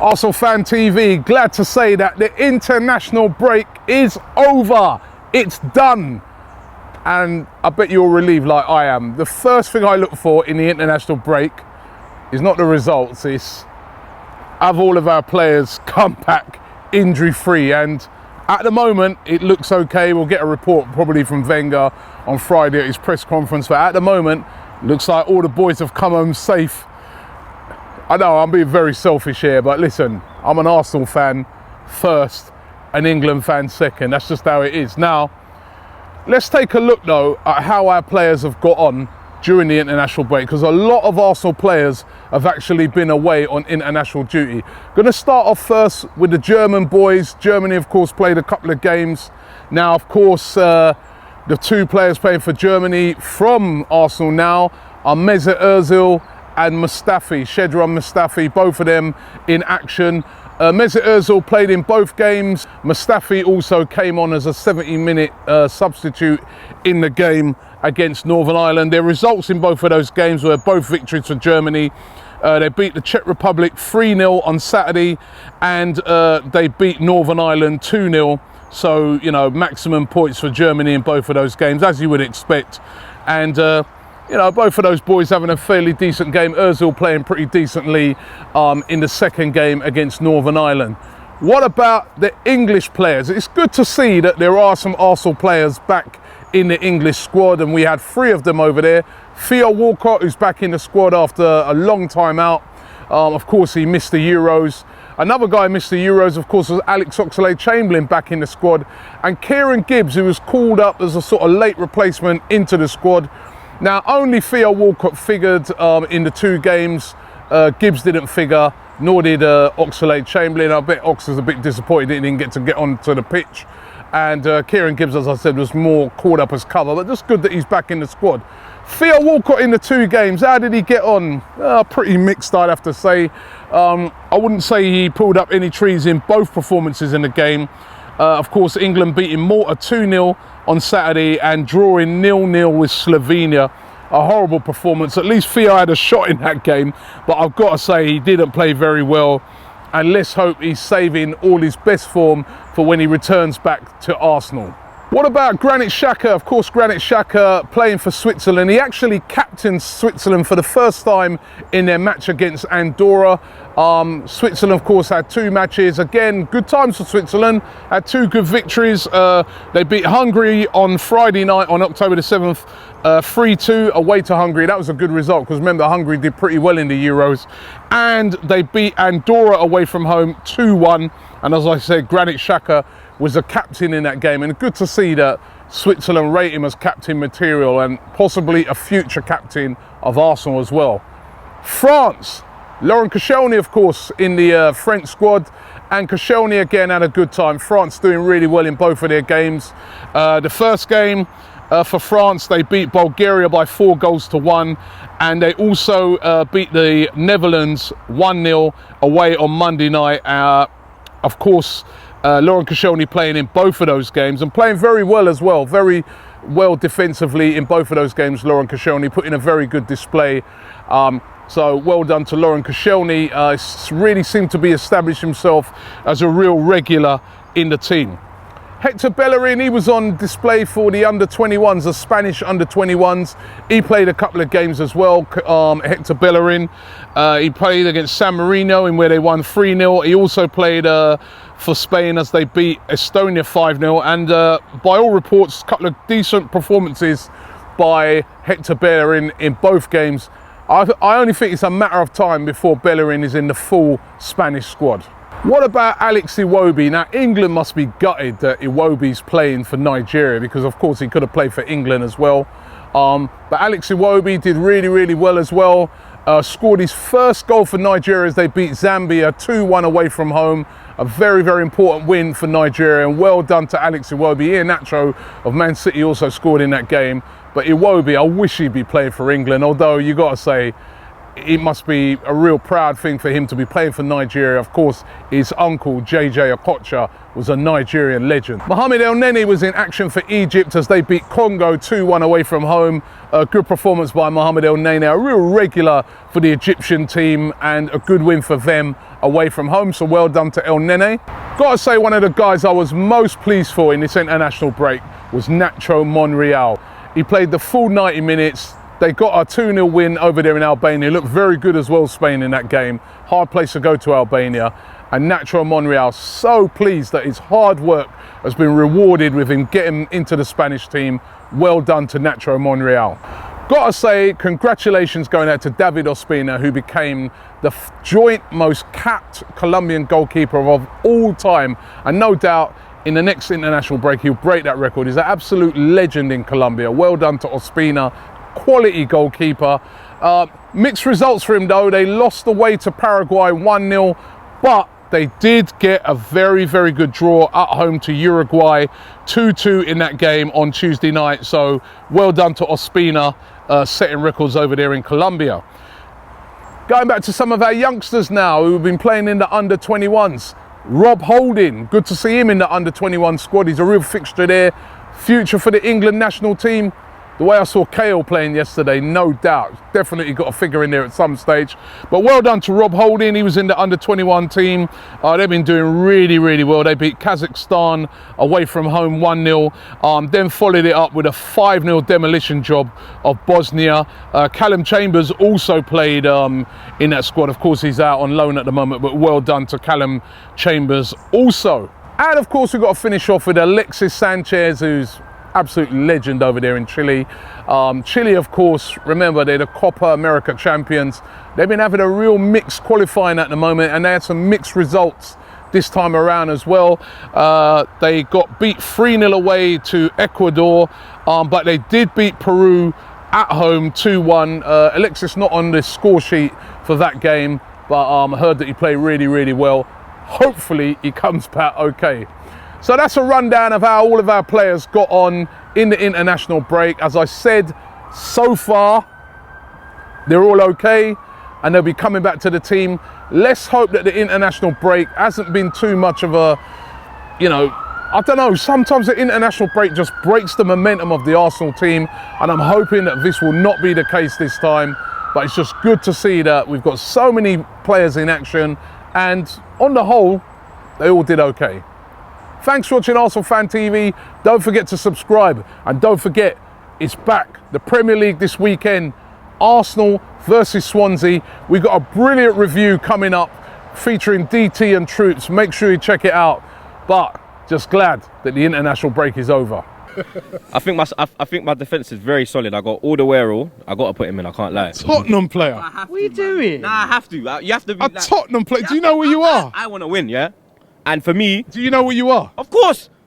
ArsenalFanTV, glad to say that the international break is over. It's done. And I bet you're relieved like I am. The first thing I look for in the international break is not the results, it's have all of our players come back injury-free. And at the moment, it looks okay. We'll get a report probably from Wenger on Friday at his press conference. But at the moment, looks like all the boys have come home safe. I know I'm being very selfish here, but listen, I'm an Arsenal fan first, an England fan second. That's just how it is. Now, let's take a look though at how our players have got on during the international break, because a lot of Arsenal players have actually been away on international duty. Going to start off first with the German boys. Germany, of course, played a couple of games. Now, of course, the two players playing for Germany from Arsenal now are Mesut Ozil and Mustafi, Shedran Mustafi, both of them in action. Mesut Ozil played in both games. Mustafi also came on as a 70-minute substitute in the game against Northern Ireland. Their results in both of those games were both victories for Germany. They beat the Czech Republic 3-0 on Saturday, and they beat Northern Ireland 2-0. So, you know, maximum points for Germany in both of those games, as you would expect. And you know, both of those boys having a fairly decent game. Ozil playing pretty decently in the second game against Northern Ireland. What about the English players? It's good to see that there are some Arsenal players back in the English squad, and we had 3 of them over there. Theo Walcott, who's back in the squad after a long time out. Of course, he missed the Euros. Another guy who missed the Euros, of course, was Alex Oxlade-Chamberlain back in the squad. And Kieran Gibbs, who was called up as a sort of late replacement into the squad. Now, only Theo Walcott figured in the 2 games. Gibbs didn't figure, nor did Oxlade-Chamberlain. I bet Ox was a bit disappointed he didn't get to get onto the pitch. And Kieran Gibbs, as I said, was more caught up as cover. But just good that he's back in the squad. Theo Walcott in the 2 games, how did he get on? Pretty mixed, I'd have to say. I wouldn't say he pulled up any trees in both performances in the game. Of course, England beating Malta 2-0 on Saturday and drawing 0-0 with Slovenia. A horrible performance. At least Theo had a shot in that game, but I've got to say he didn't play very well. And let's hope he's saving all his best form for when he returns back to Arsenal. What about Granit Xhaka? Of course, Granit Xhaka playing for Switzerland. He actually captained Switzerland for the first time in their match against Andorra. Switzerland, of course, had 2 matches. Again, good times for Switzerland. Had 2 good victories. They beat Hungary on Friday night on October the 7th, 3-2 away to Hungary. That was a good result because remember, Hungary did pretty well in the Euros. And they beat Andorra away from home 2-1. And as I said, Granit Xhaka was a captain in that game, and good to see that Switzerland rate him as captain material and possibly a future captain of Arsenal as well. France, Laurent Koscielny, of course, in the French squad, and Koscielny again had a good time. France doing really well in both of their games. The first game for France, they beat Bulgaria by 4-1, and they also beat the Netherlands 1-0 away on Monday night. Of course, Laurent Koscielny playing in both of those games and playing very well as well. Very well defensively in both of those games, Laurent Koscielny putting a very good display. So well done to Laurent Koscielny. Really seemed to be established himself as a real regular in the team. Hector Bellerin, he was on display for the under-21s, the Spanish under-21s. He played a couple of games as well, Hector Bellerin. He played against San Marino in where they won 3-0. He also played for Spain as they beat Estonia 5-0. And by all reports, a couple of decent performances by Hector Bellerin in both games. I only think it's a matter of time before Bellerin is in the full Spanish squad. What about Alex Iwobi? Now, England must be gutted that Iwobi's playing for Nigeria because, of course, he could have played for England as well. But Alex Iwobi did really, really well as well. Scored his first goal for Nigeria as they beat Zambia 2-1 away from home. A very, very important win for Nigeria, and well done to Alex Iwobi. Iheanacho of Man City also scored in that game. But Iwobi, I wish he'd be playing for England, although you got to say, it must be a real proud thing for him to be playing for Nigeria. Of course, his uncle, JJ Okocha, was a Nigerian legend. Mohamed El Neni was in action for Egypt as they beat Congo 2-1 away from home. A good performance by Mohamed El Neni, a real regular for the Egyptian team, and a good win for them away from home, so well done to El Neni. Gotta say, one of the guys I was most pleased for in this international break was Nacho Monreal. He played the full 90 minutes. They got a 2-0 win over there in Albania. Looked very good as well, Spain, in that game. Hard place to go to, Albania. And Nacho Monreal, so pleased that his hard work has been rewarded with him getting into the Spanish team. Well done to Nacho Monreal. Gotta say, congratulations going out to David Ospina, who became the joint most capped Colombian goalkeeper of all time. And no doubt, in the next international break, he'll break that record. He's an absolute legend in Colombia. Well done to Ospina. Quality goalkeeper. Mixed results for him though. They lost away to Paraguay 1-0, but they did get a very, very good draw at home to Uruguay, 2-2 in that game on Tuesday night. So well done to Ospina, setting records over there in Colombia. Going back to some of our youngsters now who've been playing in the under-21s. Rob Holding, good to see him in the under-21 squad. He's a real fixture there. Future for the England national team. The way I saw Kale playing yesterday, no doubt, definitely got a figure in there at some stage. But well done to Rob Holding. He was in the under-21 team. They've been doing really, really well. They beat Kazakhstan away from home 1-0. Then followed it up with a 5-0 demolition job of Bosnia. Callum Chambers also played in that squad. Of course, he's out on loan at the moment, but well done to Callum Chambers also. And of course, we've got to finish off with Alexis Sanchez, who's absolute legend over there in Chile. Chile, of course, remember, they're the Copa America champions. They've been having a real mixed qualifying at the moment, and they had some mixed results this time around as well. They got beat 3-0 away to Ecuador, but they did beat Peru at home 2-1. Alexis not on the score sheet for that game, but I heard that he played really, really well. Hopefully he comes back okay. So that's a rundown of how all of our players got on in the international break. As I said, so far, they're all okay and they'll be coming back to the team. Let's hope that the international break hasn't been too much of a, you know, I don't know, sometimes the international break just breaks the momentum of the Arsenal team, and I'm hoping that this will not be the case this time. But it's just good to see that we've got so many players in action, and on the whole, they all did okay. Thanks for watching ArsenalFanTV. Don't forget to subscribe, and don't forget, it's back. The Premier League this weekend, Arsenal versus Swansea. We've got a brilliant review coming up featuring DT and Troops. Make sure you check it out. But just glad that the international break is over. I think my defence is very solid. I got all the Wearall. I got to put him in. I can't lie. Tottenham player. What are you doing? Nah, I have to. You have to be A Tottenham player. Do you know where you are? I want to win, yeah. And for me, do you know where you are? of course.